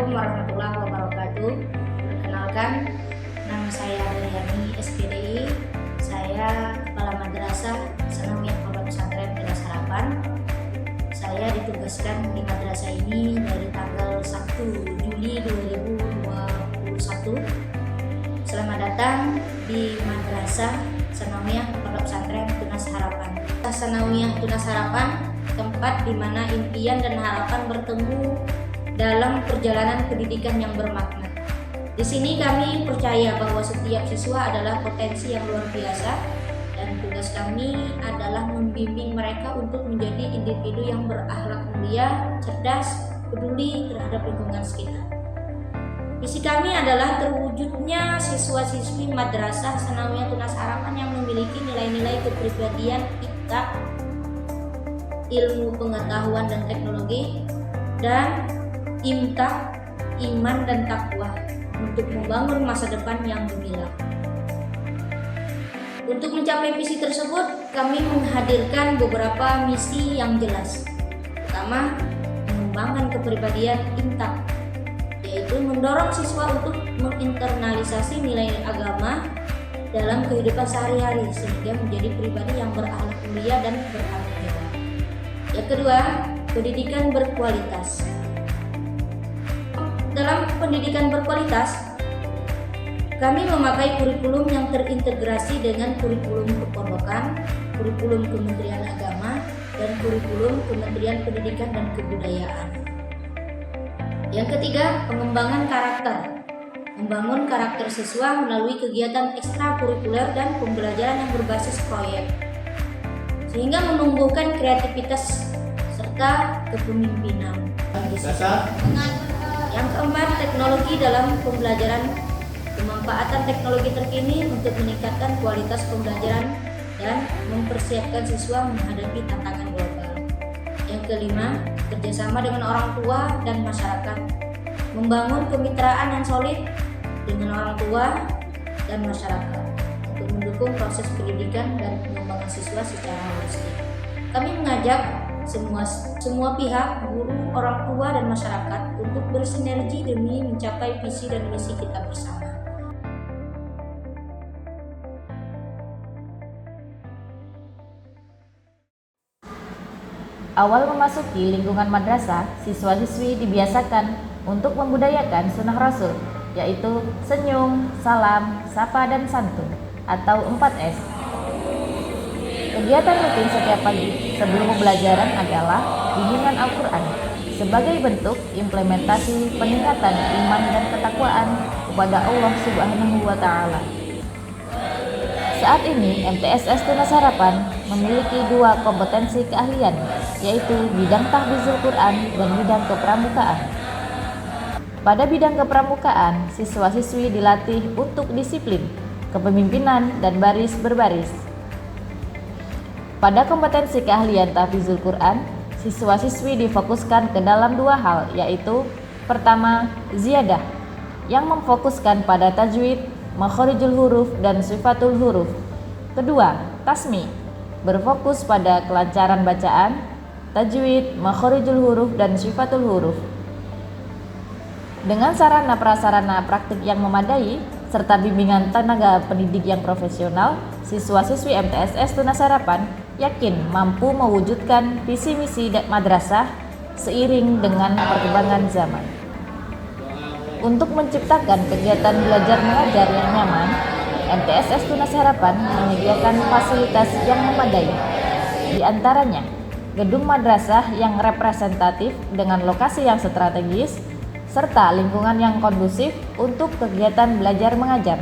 Assalamualaikum warahmatullahi wabarakatuh. Perkenalkan, nama saya Riani SPDI. Saya Kepala Madrasah Sanawiyah Pondok Pesantren Tunas Harapan. Saya ditugaskan di madrasah ini dari tanggal 1 Juli 2021. Selamat datang di Madrasah Sanawiyah Pondok Pesantren Tunas Harapan. Sanawiyah Tunas Harapan, tempat di mana impian dan harapan bertemu dalam perjalanan pendidikan yang bermakna. Di sini kami percaya bahwa setiap siswa adalah potensi yang luar biasa dan tugas kami adalah membimbing mereka untuk menjadi individu yang berakhlak mulia, cerdas, peduli terhadap lingkungan sekitar. Visi kami adalah terwujudnya siswa-siswi Madrasah Sanawiyah Tunas Harapan yang memiliki nilai-nilai kepribadian, ikhtiar, ilmu pengetahuan dan teknologi, dan imtak, iman dan takwa untuk membangun masa depan yang gemilang. Untuk mencapai visi tersebut, kami menghadirkan beberapa misi yang jelas. Pertama, mengembangkan kepribadian imtak, yaitu mendorong siswa untuk menginternalisasi nilai agama dalam kehidupan sehari-hari sehingga menjadi pribadi yang berakhlak mulia dan bertanggung jawab. Yang kedua, pendidikan berkualitas. Dalam pendidikan berkualitas, kami memakai kurikulum yang terintegrasi dengan kurikulum kepondokan, kurikulum Kementerian Agama, dan kurikulum Kementerian Pendidikan dan Kebudayaan. Yang ketiga, pengembangan karakter. Membangun karakter siswa melalui kegiatan ekstrakurikuler dan pembelajaran yang berbasis proyek, sehingga menumbuhkan kreativitas serta kepemimpinan. Yang keempat, teknologi dalam pembelajaran. Pemanfaatan teknologi terkini untuk meningkatkan kualitas pembelajaran dan mempersiapkan siswa menghadapi tantangan global. Yang kelima, kerjasama dengan orang tua dan masyarakat. Membangun kemitraan yang solid dengan orang tua dan masyarakat untuk mendukung proses pendidikan dan pengembangan siswa secara holistik. Kami mengajak semua pihak, guru, orang tua, dan masyarakat untuk bersinergi demi mencapai visi dan misi kita bersama. Awal memasuki lingkungan madrasah, siswa-siswi dibiasakan untuk membudayakan sunnah Rasul, yaitu senyum, salam, sapa, dan santun, atau 4S. Kegiatan rutin setiap pagi sebelum pembelajaran adalah bimbingan Al-Quran sebagai bentuk implementasi peningkatan iman dan ketakwaan kepada Allah Subhanahu wa Ta'ala. Saat ini, MTSS Tunas Harapan memiliki dua kompetensi keahlian, yaitu bidang tahfizul Quran dan bidang kepramukaan. Pada bidang kepramukaan, siswa-siswi dilatih untuk disiplin, kepemimpinan, dan baris berbaris. Pada kompetensi keahlian tahfizul Quran, siswa-siswi difokuskan ke dalam dua hal, yaitu pertama, ziyadah, yang memfokuskan pada tajwid, makharijul huruf, dan sifatul huruf. Kedua, tasmi, berfokus pada kelancaran bacaan, tajwid, makharijul huruf, dan sifatul huruf. Dengan sarana prasarana praktik yang memadai, serta bimbingan tenaga pendidik yang profesional, siswa-siswi MTSS Tunas Harapan yakin mampu mewujudkan visi misi madrasah seiring dengan perkembangan zaman. Untuk menciptakan kegiatan belajar mengajar yang nyaman, MTSS Tunas Harapan menyediakan fasilitas yang memadai. Di antaranya, gedung madrasah yang representatif dengan lokasi yang strategis, serta lingkungan yang kondusif untuk kegiatan belajar mengajar,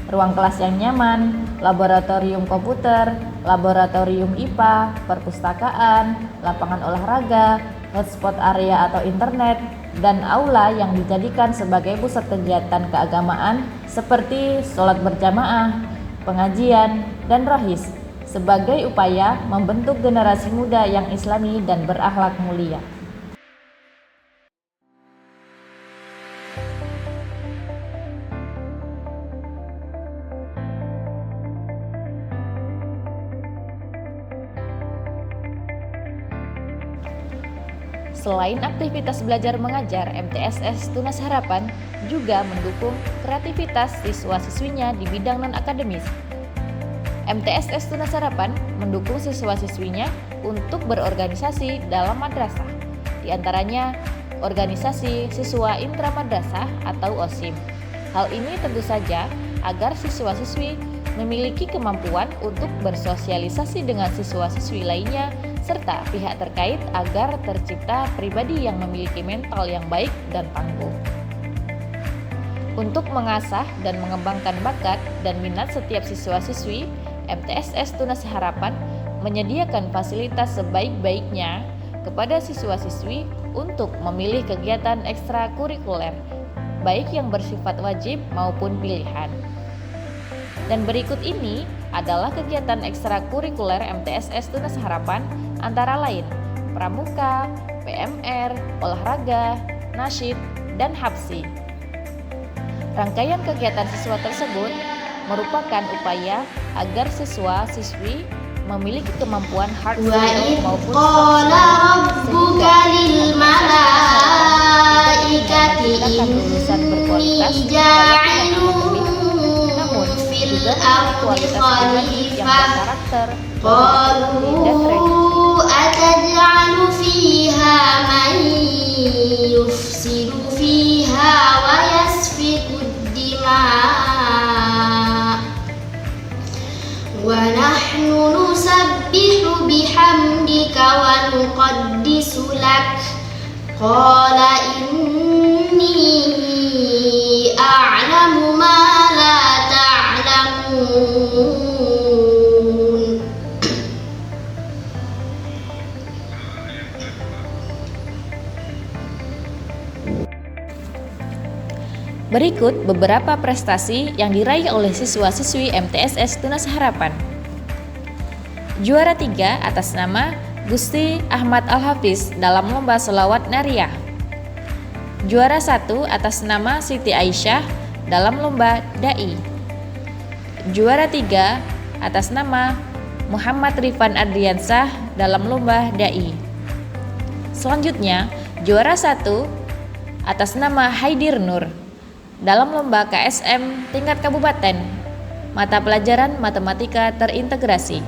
ruang kelas yang nyaman, laboratorium komputer, laboratorium IPA, perpustakaan, lapangan olahraga, hotspot area atau internet, dan aula yang dijadikan sebagai pusat kegiatan keagamaan seperti sholat berjamaah, pengajian, dan rohis sebagai upaya membentuk generasi muda yang islami dan berakhlak mulia. Selain aktivitas belajar mengajar, MTSS Tunas Harapan juga mendukung kreativitas siswa-siswinya di bidang non-akademis. MTSS Tunas Harapan mendukung siswa-siswinya untuk berorganisasi dalam madrasah, di antaranya organisasi siswa intramadrasah atau OSIM. Hal ini tentu saja agar siswa-siswi memiliki kemampuan untuk bersosialisasi dengan siswa-siswi lainnya serta pihak terkait agar tercipta pribadi yang memiliki mental yang baik dan tangguh. Untuk mengasah dan mengembangkan bakat dan minat setiap siswa-siswi, MTSS Tunas Harapan menyediakan fasilitas sebaik-baiknya kepada siswa-siswi untuk memilih kegiatan ekstrakurikuler, baik yang bersifat wajib maupun pilihan. Dan berikut ini adalah kegiatan ekstrakurikuler MTSS Tunas Harapan antara lain pramuka, PMR, olahraga, nasyid, dan hapsi. Rangkaian kegiatan siswa tersebut merupakan upaya agar siswa-siswi memiliki kemampuan hard skill maupun soft skill sehingga lulusan berkualitas namun juga kualitas pribadi yang berkarakter, berdisiplin, dan religius. أتجعل فيها من يفسد فيها ويسفك الدماء ونحن نسبح بحمدك ونقدس لك قال إني أعلم ما لا تعلمون. Berikut beberapa prestasi yang diraih oleh siswa-siswi MTSS Tunas Harapan. Juara 3 atas nama Gusti Ahmad Al-Hafiz dalam lomba sholawat nariyah. Juara 1 atas nama Siti Aisyah dalam lomba dai. Juara 3 atas nama Muhammad Rifan Adriansah dalam lomba dai. Selanjutnya, juara 1 atas nama Haidir Nur dalam lomba KSM tingkat kabupaten, mata pelajaran matematika terintegrasi.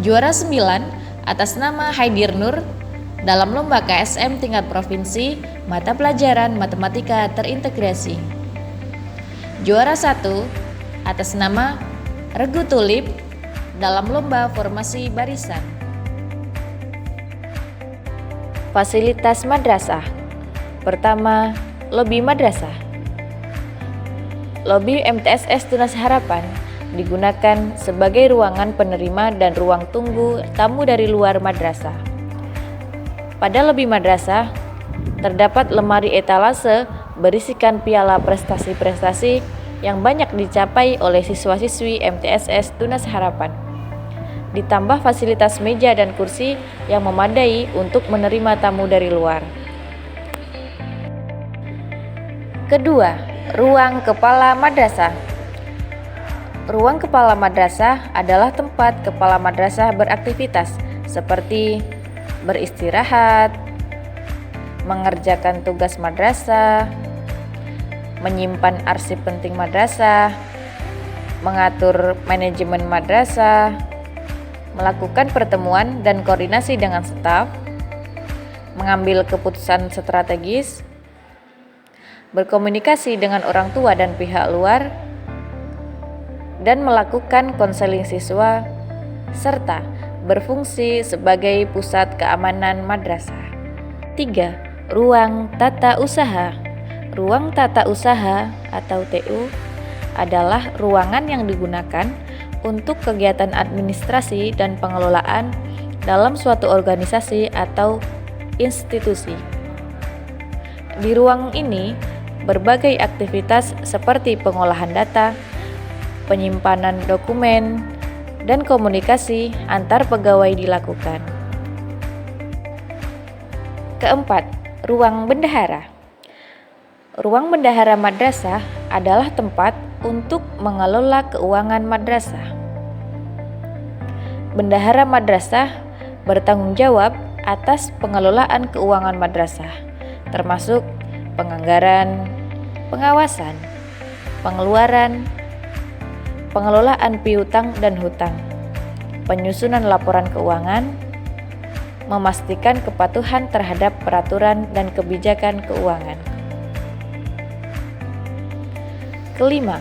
Juara 9 atas nama Haidir Nur dalam lomba KSM tingkat provinsi, mata pelajaran matematika terintegrasi. Juara 1 atas nama Regu Tulip dalam lomba formasi barisan. Fasilitas madrasah. Pertama, lobi madrasah. Lobi MTSS Tunas Harapan digunakan sebagai ruangan penerima dan ruang tunggu tamu dari luar madrasah. Pada lobi madrasah terdapat lemari etalase berisikan piala prestasi-prestasi yang banyak dicapai oleh siswa-siswi MTSS Tunas Harapan. Ditambah fasilitas meja dan kursi yang memadai untuk menerima tamu dari luar. Kedua, ruang kepala madrasah. Ruang kepala madrasah adalah tempat kepala madrasah beraktivitas seperti beristirahat, mengerjakan tugas madrasah, menyimpan arsip penting madrasah, mengatur manajemen madrasah, melakukan pertemuan dan koordinasi dengan staf, mengambil keputusan strategis, berkomunikasi dengan orang tua dan pihak luar, dan melakukan konseling siswa, serta berfungsi sebagai pusat keamanan madrasah. 3. Ruang tata usaha. Ruang tata usaha atau TU adalah ruangan yang digunakan untuk kegiatan administrasi dan pengelolaan dalam suatu organisasi atau institusi. Di ruang ini, berbagai aktivitas seperti pengolahan data, penyimpanan dokumen, dan komunikasi antar pegawai dilakukan. Keempat, ruang bendahara. Ruang bendahara madrasah adalah tempat untuk mengelola keuangan madrasah. Bendahara madrasah bertanggung jawab atas pengelolaan keuangan madrasah, termasuk penganggaran, pengawasan, pengeluaran, pengelolaan piutang dan hutang, penyusunan laporan keuangan, memastikan kepatuhan terhadap peraturan dan kebijakan keuangan. Kelima,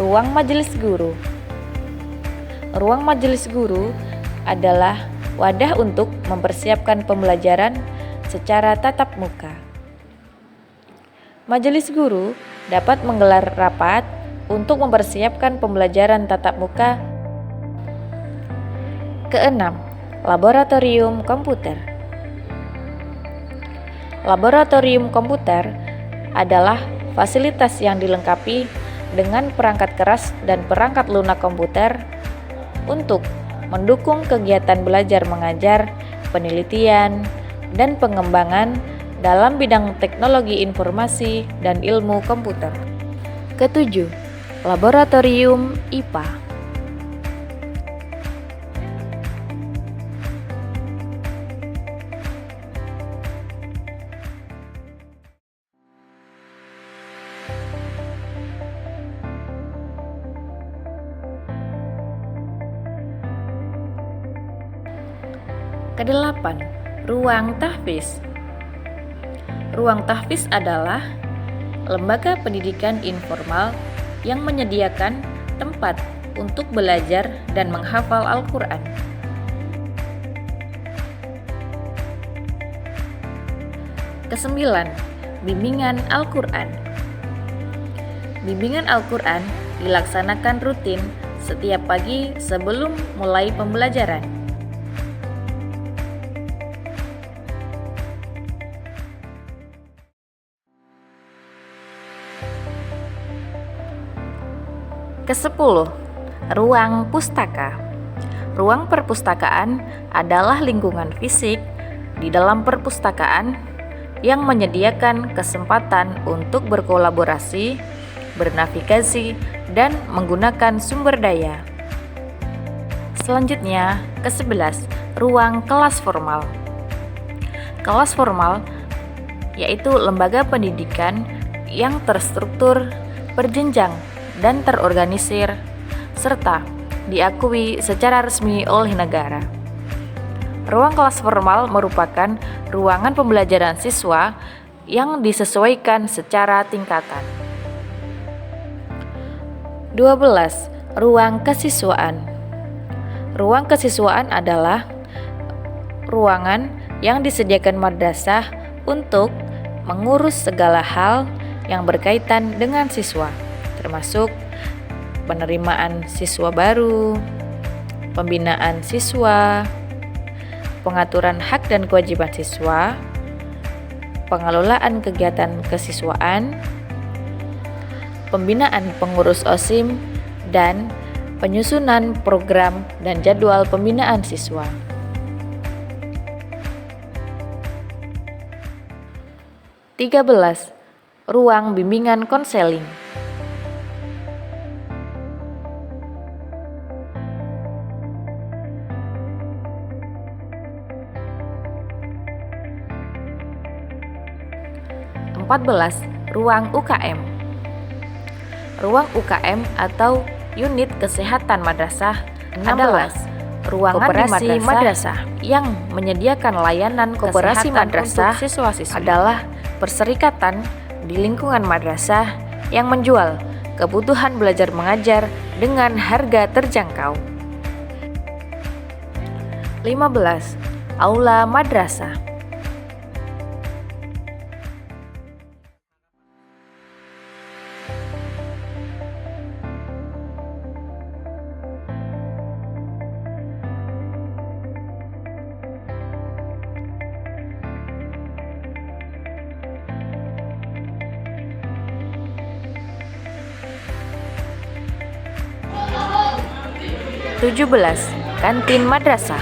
ruang majelis guru. Ruang majelis guru adalah wadah untuk mempersiapkan pembelajaran secara tatap muka. Majelis guru dapat menggelar rapat untuk mempersiapkan pembelajaran tatap muka. Keenam, laboratorium komputer. Laboratorium komputer adalah fasilitas yang dilengkapi dengan perangkat keras dan perangkat lunak komputer untuk mendukung kegiatan belajar mengajar, penelitian, dan pengembangan dalam bidang teknologi informasi dan ilmu komputer. Ketujuh, laboratorium IPA. Kedelapan, ruang tahfiz. Ruang tahfiz adalah lembaga pendidikan informal yang menyediakan tempat untuk belajar dan menghafal Al-Quran. Kesembilan, bimbingan Al-Quran. Bimbingan Al-Quran dilaksanakan rutin setiap pagi sebelum mulai pembelajaran. Kesepuluh, ruang pustaka. Ruang perpustakaan adalah lingkungan fisik di dalam perpustakaan yang menyediakan kesempatan untuk berkolaborasi, bernavigasi, dan menggunakan sumber daya. Selanjutnya, ke-11, ruang kelas formal. Kelas formal yaitu lembaga pendidikan yang terstruktur, berjenjang, dan terorganisir, serta diakui secara resmi oleh negara. Ruang kelas formal merupakan ruangan pembelajaran siswa yang disesuaikan secara tingkatan. 12. Ruang kesiswaan. Ruang kesiswaan adalah ruangan yang disediakan madrasah untuk mengurus segala hal yang berkaitan dengan siswa, termasuk penerimaan siswa baru, pembinaan siswa, pengaturan hak dan kewajiban siswa, pengelolaan kegiatan kesiswaan, pembinaan pengurus OSIM, dan penyusunan program dan jadwal pembinaan siswa. 13. Ruang bimbingan konseling. Ruang UKM. Ruang UKM atau unit kesehatan madrasah adalah ruangan koperasi madrasah yang menyediakan layanan koperasi madrasah untuk siswa-siswi. Adalah perserikatan di lingkungan madrasah yang menjual kebutuhan belajar mengajar dengan harga terjangkau. 15. Aula madrasah. (17) Kantin madrasah.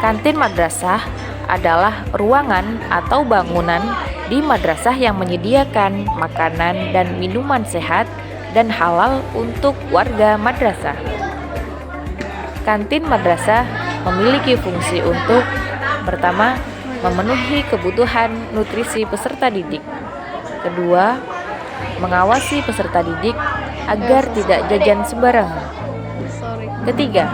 Kantin madrasah adalah ruangan atau bangunan di madrasah yang menyediakan makanan dan minuman sehat dan halal untuk warga madrasah. Kantin madrasah memiliki fungsi untuk Pertama, memenuhi kebutuhan nutrisi peserta didik. Kedua, mengawasi peserta didik agar tidak jajan sembarangan. Ketiga,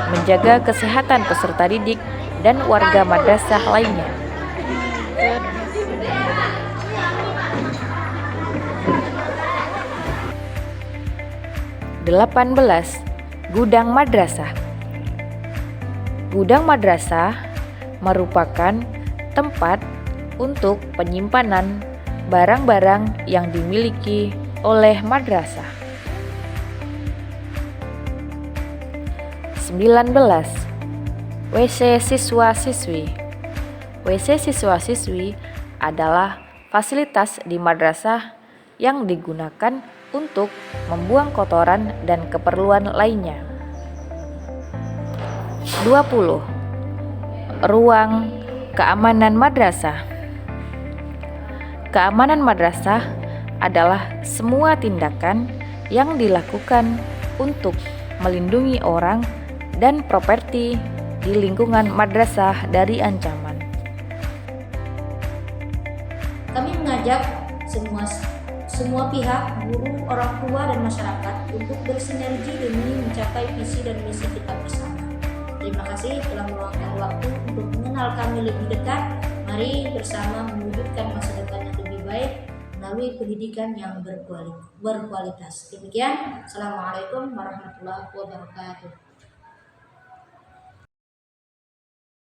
menjaga kesehatan peserta didik dan warga madrasah lainnya. (18) Gudang madrasah. Gudang madrasah merupakan tempat untuk penyimpanan barang-barang yang dimiliki oleh madrasah. 19. WC siswa-siswi. WC siswa-siswi adalah fasilitas di madrasah yang digunakan untuk membuang kotoran dan keperluan lainnya. 20. Ruang keamanan madrasah. Keamanan madrasah adalah semua tindakan yang dilakukan untuk melindungi orang dan properti di lingkungan madrasah dari ancaman. Kami mengajak semua pihak, guru, orang tua, dan masyarakat untuk bersinergi demi mencapai visi dan misi kita bersama. Terima kasih telah meluangkan waktu untuk mengenal kami lebih dekat. Mari bersama mewujudkan masa depan yang lebih baik melalui pendidikan yang berkualitas. Demikian, Assalamualaikum warahmatullahi wabarakatuh.